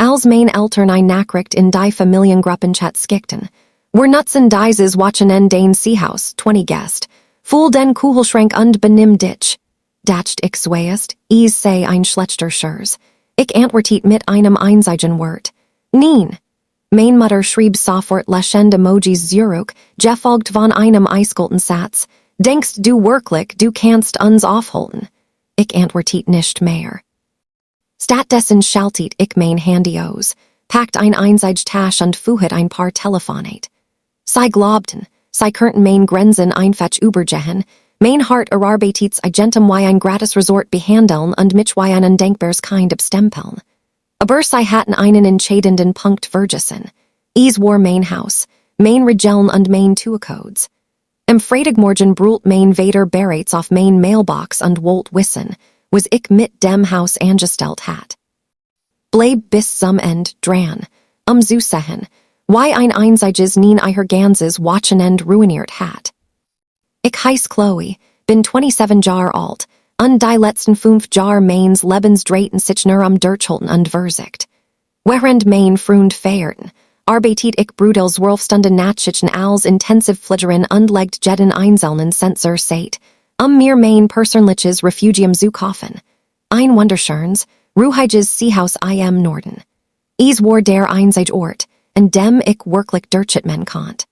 Als Meine Eltern ein Nachricht in die Familiengeschichten. Were Nutzen Dieses watchen den Seehaus, 20 Guest. Full den Kugelschrank und meinem dich. Dacht ich zweiest, sei ein schlechter Schurs. Ich antwortet mit einem einzigen Wort. Nein. Mein Mutter schrieb sofort lächelnd Emojis zurück, gefolgt von einem eiskalten Satz. Denkst du wirklich, du kannst uns aufhalten? Ich antwortet nicht mehr. Stattdessen schaltet ich mein Handy aus, packt ein einzige Tasche und fuhrt ein paar Telefonate. Sie glaubten, sie könnten mein Grenzen einfach übergehen, mein Hart erarbeitet agentem wie ein gratis Resort behandeln und mich wie ein undenkbares Kind abstempeln. Aber sie hatten einen entscheidenden Punkt vergessen. Es war mein Haus, mein Regeln und mein Tuacodes. Am Freitagmorgen brüllt mein Vater bereits auf mein Mailbox und wollt wissen, was ich mit dem Haus angestellt hat. Bleib bis zum End dran, zu sehen, wie ein einziges nie ihr ganzes Wochenend ruiniert hat. Ich heiß Chloe, bin 27 Jahre alt, und die letzten 5 Jahre meines Lebens drehten sich nur Durchhalten und Verzicht. Während mein Freund feierten, arbeitet ich brutals 12 Stunden Nachtschichten als Intensivpflegerin und legt jeden einzelnen Sensor seit, mir mein persönliches Refugium zu kaufen. Ein wunderschönes, ruhiges Seehaus im Norden. Es war der einzige Ort, an dem ich wirklich durchatmen konnte.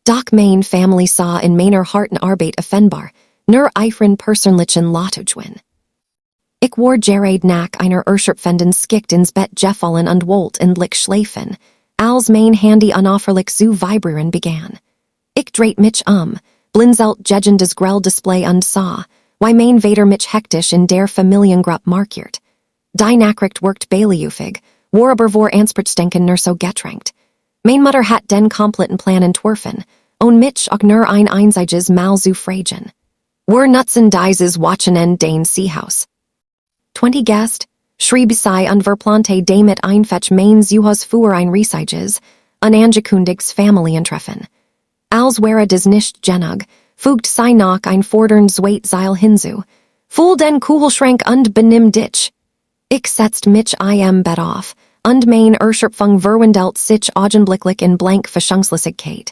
Doch mein Family sah in meiner harten Arbeit offenbar nur ihren persönlichen Lottogewinn. Ich war gerade nach einer erschöpfenden Skicht ins Bett gefallen und wollte endlich schlafen, als mein Handy unauffällig zu vibrieren begann. Ich dreht mich blinzelt gegen das grell Display und sah, wie mein Vater mich hektisch in der Familiengruppe markiert. Die Nachricht wirkt beiliufig, war aber vor Ansprechdenken nur so getränkt. Mein Mutter hat den kompletten Plan entworfen, und mich auch nur ein einziges Mal zu fragen. Were Nutzen Dieses watchen den Seehaus. 20 Guest, schrieb sie und verplante damit einfach mein Seehaus für ein riesiges, unangekündigtes Familientreffen. Als wäre das nicht genug, fügt sie noch ein forderndes Zweitseil hinzu. Full den Kugelschrank und meinem dich. Ich setzt mich im Bett auf, und mein Erschöpfung verwandelt sich augenblicklich in blank Versuchslosigkeit.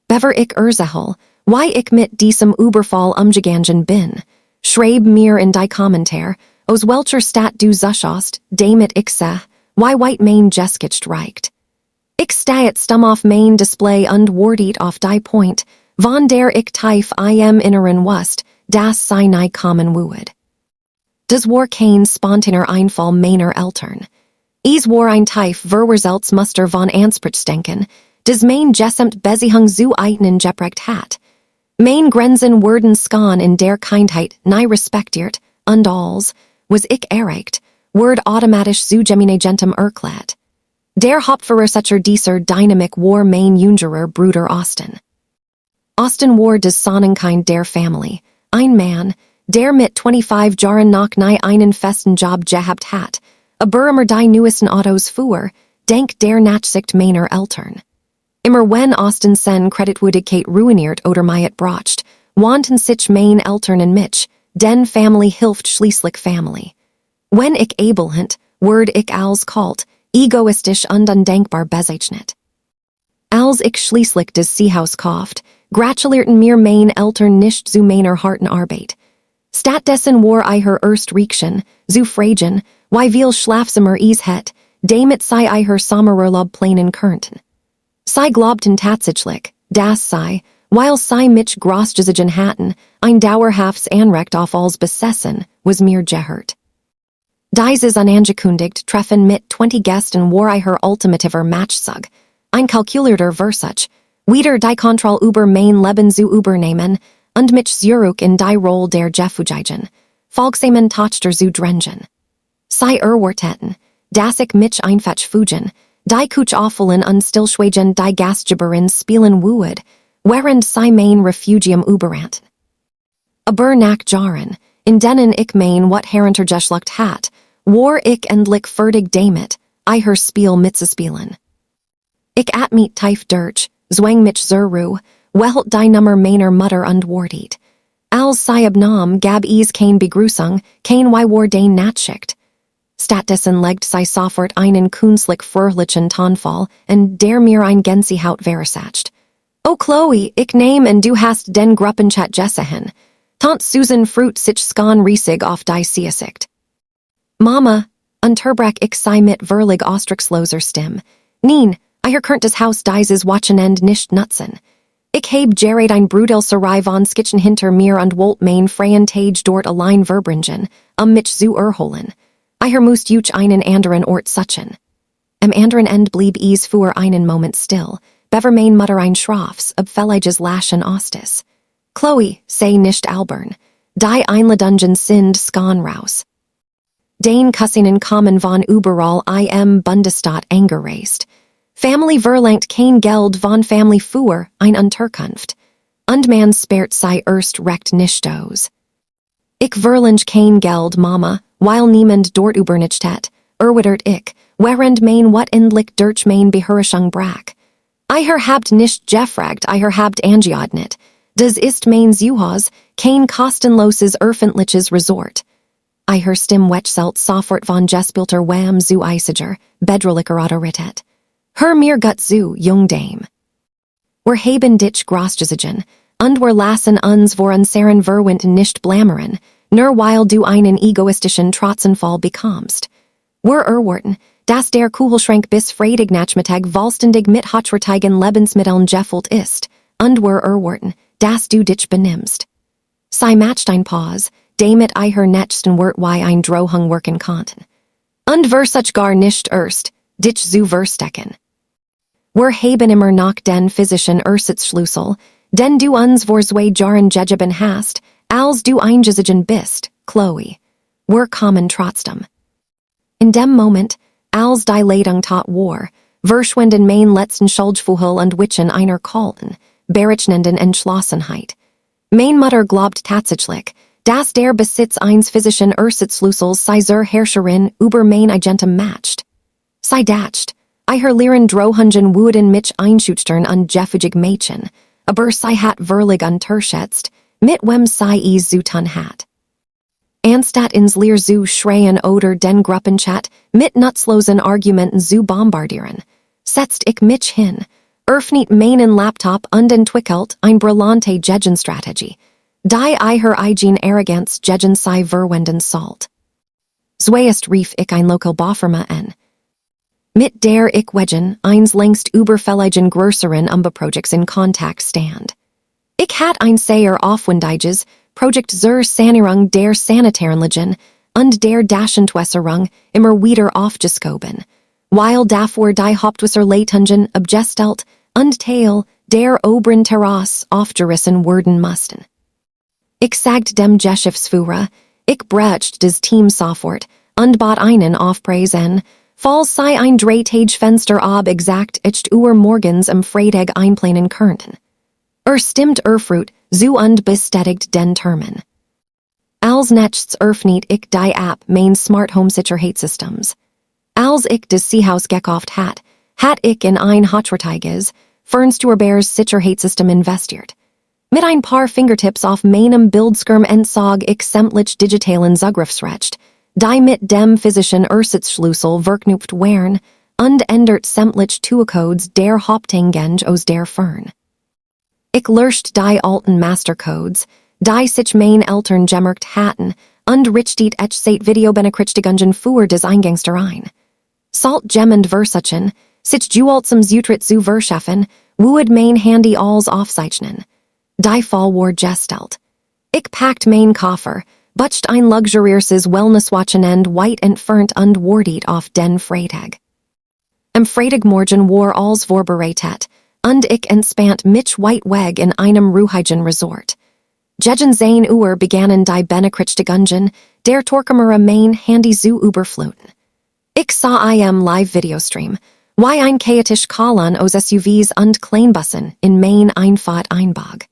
Bever ich erzähl, wie ich mit diesem Überfall umgegangen bin, schreib mir in die Kommentar, aus welcher Stadt du schaust, damit ich seh, wie weit mein Geskicht reicht. Ich steht stumm auf mein Display und wartet auf die Point, von der ich tief im Inneren wusste, dass sie nie kommen würde. Das war kein spontaner Einfall meiner Eltern. Es war ein tief Verwurzeltsmuster von Ansprechdenken, das mein gesamt Beziehung zu eigenen geprägt hat. Mein Grenzen wurden skan in der Kindheit nie respektiert, und als, was ich erreicht, word automatisch zu gemeinem erklärt. Der Hauptverursacher dieser Dynamik war mein jüngerer Bruder Austin. Austin war das Sonnenkind der Family, ein Mann, der mit 25 Jahren noch nie einen festen Job gehabt hat, aber immer die neuesten Autos fuhr, dank der Nachsicht meiner Eltern. Immer wenn Austin sen Kreditwürdigkeit ruiniert oder miet bracht, wandten sich mein Eltern und mich, denn Family hilft schließlich Family. Wenn ich abelhend, word ich als kalt, egoistisch und undenkbar bezeichnet. Als ich schließlich das Seehaus kauft, gratulierten mir mein Eltern nicht zu meiner harten Arbeit. Stattdessen war ihr erst Reaktion, zu fragen, wie viel Schlafzimmer es het, damit sie ihr Sommerurlaub planen könnten. Sie glaubten tatsächlich, dass sie, weil sie mich großzügigen hatten, ein dauerhaftes Anrecht auf als Besetzten, was mir gehört. Dieses unangekündigt Treffen mit 20 Gästen war ihr ultimativer Matchzug, ein kalkulierter Versuch, wieder die Kontrolle über mein Leben zu übernehmen und mich zurück in die Rolle der Gefugigen, folgsamen Tochter zu drängen. Sie erwarteten, dass ich mich einfach fugen, die Kuch auffüllen und stillschweigen die Gastgeberin spielen würde, während sie mein Refugium überrannten. Aber nach Jahren, in denen ich mein wat heruntergeschluckt hat, war ich endlich fertig damit, ihr Spiel mitzuspielen. Ich at mich tief durch, zwang mich zur wehlt die Nummer meiner Mutter und wartet. Als sie abnahm, gab es kein Begrüßung, kein war den Nachschicht. Stattdessen legt sei sofort einen künstlich fröhlichen Tonfall und der mir ein Gänsehaut verursacht. Oh Chloe, ich nehme und du hast den Gruppenchat gesehen. Tant Susan fruit sich skan riesig auf die Siesicht. Mama, unterbrach ich sei mit verlig ostrixloser Stimme. Neen, I herkirnt das Haus dieses Wochenend nicht nutzen. Ich heb gerät ein Brudelse von Skitchen hinter mir und wollt mein freien Tage dort allein verbringen, mich zu erholen. I musst juch einen anderen Ort suchen. Am anderen End blieb is für einen Moment still, bever mein Mutter ein Schrofs, ob felliges Laschen ostis. Chloe, say nicht albern. Die Einladungen sind skan raus. Den Kussingen kommen von überall im Bundesstaat angereist. Family verlangt kein Geld von Family für ein Unterkunft. Und man spert sei erst recht nicht aus. Ich verlange kein Geld, Mama, weil niemand dort übernichtet, erwidert ich, während mein wat endlich durch mein Beherrschung brach. I habt nicht gefragt, I habt angeordnet. Das ist mein Seehaus, kein kostenloses öffentliches Resort. I Stimme wechselt sofort von gespielter Wham zu eisiger, bedrelicher Autorität. Mir gut zu, jung Dame. Haben dich großgesigen, und lassen uns vor unseren Verwandten nicht blammern, nur weil du einen egoistischen Trotzenfall bekommst. Erwarten, dass der Kühlschrank bis Freitagnachmittag vollständig mit hochwertigen Lebensmitteln gefüllt ist, und erwarten, dass du dich benimmst. Sei matcht ein Pause, damit I nächsten Wort wie ein Drohung wirken konnten. Und such gar nicht erst, dich zu verstecken. Haben immer noch den physischen Ersatzschlüssel, den du uns vor zwei Jahren gegeben hast, als du eingesiegen bist, Chloe. Kommen trotzdem. In dem Moment, als die Leitung tot war, verschwinden mein letzten Schuldgefühl und Witchen einer kalten, berechnenden Entschlossenheit. Mein Mutter glaubt tatsächlich, dass der Besitz eines physischen Ersatzschlüssels sei zur Herrscherin über mein Agentem matcht. Sei dacht, I lehren Drohungen wurden mich einschüchtern und jeffugig Mädchen, aber sei hat verlig unterschätzt, mit wem sei is zu tun hat. Anstatt ins Leer zu schreien oder den Gruppenchat mit nutzlosen Argumenten zu bombardieren, setzt ich mich hin, öffnet meinen Laptop und entwickelt ein brillante Gegenstrategie, die eigen Arroganz gegen sei verwenden sollt. Zuerst rief ich ein Lokal Bauffirma an. Mit der ich wegen eins längst überfälligen größeren Projects in Kontakt stand. Ich hat ein sehr aufwendiges Projekt zur Sanierung der Sanitäranlagen und der Daschentwässerung immer wieder aufgeschoben, weil davor die Hauptwasserleitungen abgestellt und Teil der oberen Terrasse aufgerissen werden mussten. Ich sagt dem Geschäftsführer, ich brecht das Team sofort und bat einen Aufpreis an, falls sei ein Drehtagefenster ab exakt 8 Uhr morgens am Freitag einplanen könnten. Stimmt erfrut, zu und bestätigt den Termin. Als nächstes öffnet ich die App mein Smart Home Sicherheitssystems. Als ich das Seehaus gekauft hat ich in ein hochwertiges, fernsteuerbares Sicherheitssystem investiert. Mit ein paar Fingertips auf meinem Bildschirm entsog ich sämtlich digitalen Zugriffsrecht, die mit dem physischen Ersatzschlüssel verknüpft wären, und ändert sämtlich Tuacodes der Haupteingang aus der Fern. Ich löscht die alten Mastercodes, die sich meine Eltern gemerkt hatten, und richtet seit Videobenachrichtigungen für des Eingangs ein. Salt gemmend versuchen, sich zum Zutrit zu verschaffen, would mein Handy als aufzeichnen. Die Fall war gestellt. Ich packt mein Koffer, butcht ein luxuriöses Wellnesswochenend weit entfernt und wartet auf den Freitag. Am Freitagmorgen war alles vorbereitet, und ich entspannt mich weit weg in einem ruhigen Resort. Gegen 10 Uhr begannen die Benachrichtigungen, der Torkamera mein Handy zu überfluten. Ich sah im Live-Videostream, wie ein chaotisch Kalon aus SUVs und Kleinbussen in mein Einfahrt einbog.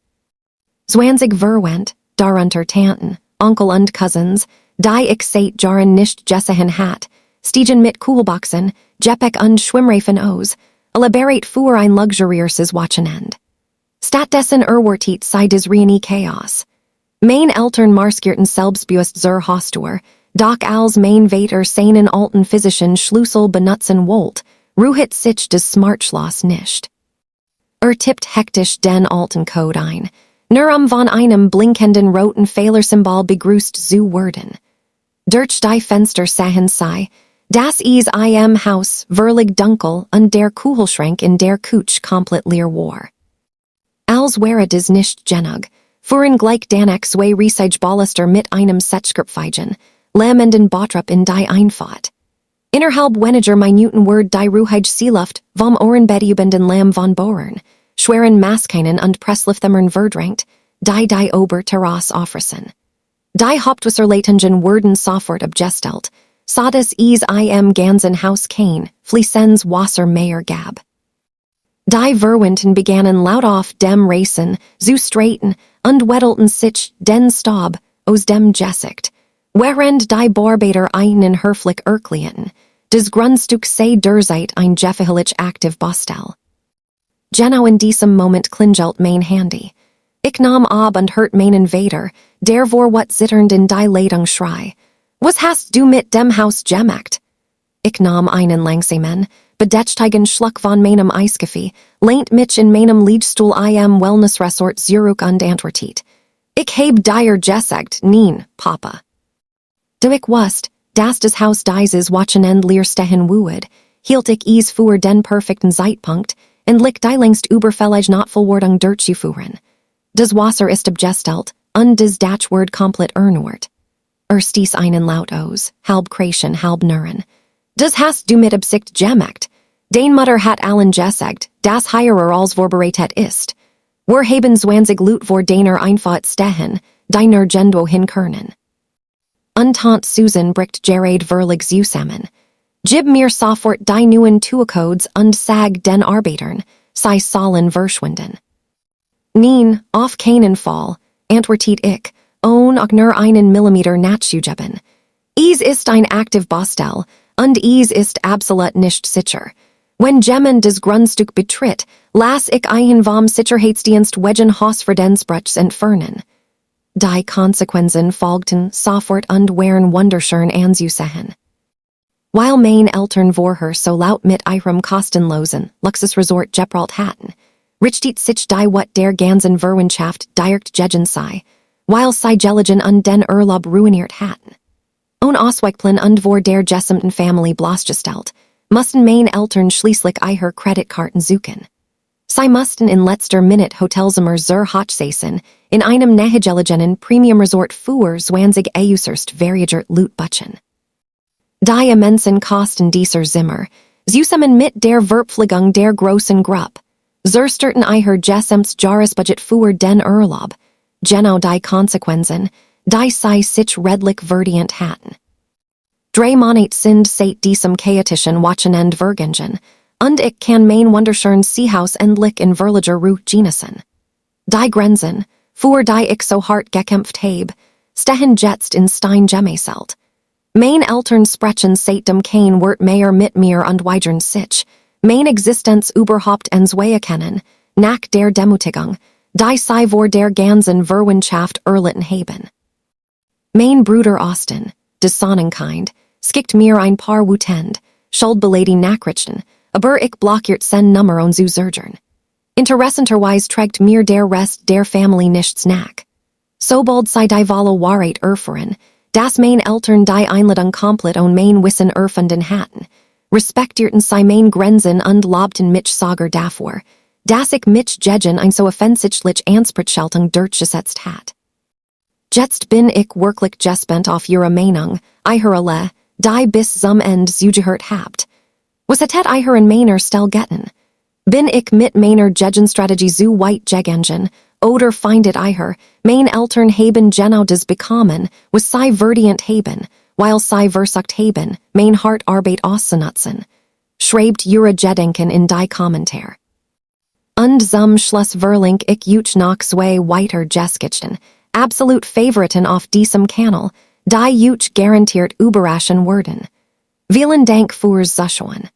20 Verwandte, darunter Tanten, Onkel und Cousins, die ich seit Jahren nicht gesehen hat, stiegen mit Kühlboxen, Gepäck und Schwimmreifen aus, elaborate für ein luxuriöses Wochenend. Stattdessen erwartet sei des reine Chaos. Meine Eltern marskierten selbstbewusst zur Haustür, Doch als mein Vater seinen alten physischen Schlüssel benutzen wollt, ruhit sich des Smartschloss nicht. Tippt hektisch den alten Code ein. Nur von einem blinkenden roten Fehlersymbol begrüßt zu werden. Durch die Fenster sahen sie, das is im Haus verlig dunkel und der Kühlschrank in der Küche komplett leer war. Als wäre das nicht genug, fuhren gleich danach zwei Reisigballester mit einem Setschkripfeigen, lehmenden Bottrop in die Einfahrt. Innerhalb weniger Minuten word die Ruhige Seeluft vom Ohrenbedübenden Lamm von Bohren, schweren Maskinen und Pressliftemmern verdrängt, die Oberterrasse offrissen. Die Hauptwasserleitungen wurden sofort abgestellt, so dass es im ganzen Haus kein fließendes Wasser mehr gab. Die Verwandten begannen laut auf dem Racen, zu streiten und wedelten sich den Staub aus dem Gesicht, während die Bearbeiter einen höflich erklärten, das Grundstück sei derzeit ein gefährlich aktiv Bostel. Genau in diesem Moment klingelt mein Handy. Ich nahm ab und hört meinen Vater, der vor wat zitternd in die Leitung schrei. Was hast du mit dem Haus gemacht? Ich nahm einen langsamen, bedächtigen Schluck von meinem Eiskaffee, lehnt mich in meinem Liegstuhl im Wellnessresort Zurück und antwortet. Ich heb dir gesagt, nein, Papa. Du ich wusst, dass das Haus dieses Wochenende leer stehen würde, hielt ich es für den perfekten Zeitpunkt, und lick die längst überfällig Notvollwordung durchzuführen. Das Wasser ist abgestellt, und das Dachwort komplett erneuert. Stieß einen laut aus, halb kreischen, halb nurren. Das hast du mit Absicht gemacht. Den Mutter hat allen gesagt, dass heirer als vorbereitet ist. Wir haben 20 Lut vor deiner Einfahrt stehen, die nirgendwo hinkönnen. Und Tante Susan bricht Gerard verlig zusammen. Gib mir sofort die neuen Tuacodes und sag den Arbeitern, sie sollen verschwinden. Nein, auf keinen Fall, antwortet ich, ohne auch nur einen Millimeter nachzugeben. Es ist ein aktiv Bostel, und es ist absolut nicht sicher. Wenn jemand das Grundstück betritt, lass ich einen vom Sicherheitsdienst wegen Hausfriedensbruchs entfernen. Die Konsequenzen folgten sofort und waren wunderschön anzusehen. Weil meine Eltern vorher so laut mit ihrem kostenlosen Luxusresort geprahlt hatten, richtet sich die wat der ganzen Verwandtschaft direkt gegen sei, weil sie Geligen und den Urlaub ruiniert hatten. Ohne Ausweichplan und vor der gesamten Familie bloßgestellt, mussten meine Eltern schließlich ihre Kreditkarten suchen. Sie mussten in letzter Minute Hotelzimmer zur Hochsaison in einem nahegelegenen Premium-Resort für 20 äußerst variiert Loot butchen. Die immensen Kosten dieser Zimmer, zusammen mit der Verpflegung der großen Gruppe, zerstörten ihr gesamtes Jahresbudget für den Urlaub, genau die Konsequenzen, die sie sich redlich verdient hatten. 3 Monate sind seit diesem chaotischen Wochenende vergangen, und ich kann mein wunderschön Seehaus endlich in verliger Ruhe genießen. Die Grenzen, für die ich so hart gekämpft habe, stehen jetzt in Stein gemeißelt. Meine Eltern sprechen seitdem kein Wort mehr mit mir und weigern sich, meine Existenz überhaupt anzuerkennen, nach der Demütigung, die sie vor der ganzen Verwandtschaft erlitten haben. Mein Bruder Austin, des Sonnenkind, skickt mir ein paar Wutend, schuldbeleidigte Nachrichten, aber ich blockiert sen Nummer und zu surgern. Interessanterweise trägt mir der Rest der Familie nichts nach. Sobald sie die Wolle Wahrheit erfahren, dass meine Eltern die Einladung komplett und mein Wissen erfunden hatten, respektierten sie meine Grenzen und lobten mich sogar dafür, dass ich mich gegen ein so offensichtlich Ansprechhaltung durchgesetzt hat. Jetzt bin ich wirklich gespannt auf ihre Meinung, ihre die bis zum Ende zugehört habt. Was hat ihren meiner Stell getten? Bin ich mit meiner Gegenstrategie zu weit gegangen, oder findet ihr, meine Eltern haben genau das bekommen, was sie verdient haben, weil sie versagt haben, mein Hartarbeit auszunutzen? Schreibt ihre Gedenken in die Kommentar. Und zum Schluss verlink ich euch noch zwei weitere Geschichten, absolut Favoriten auf diesem Kanal, die euch garantiert überraschen werden. Vielen Dank fürs Zuschauen.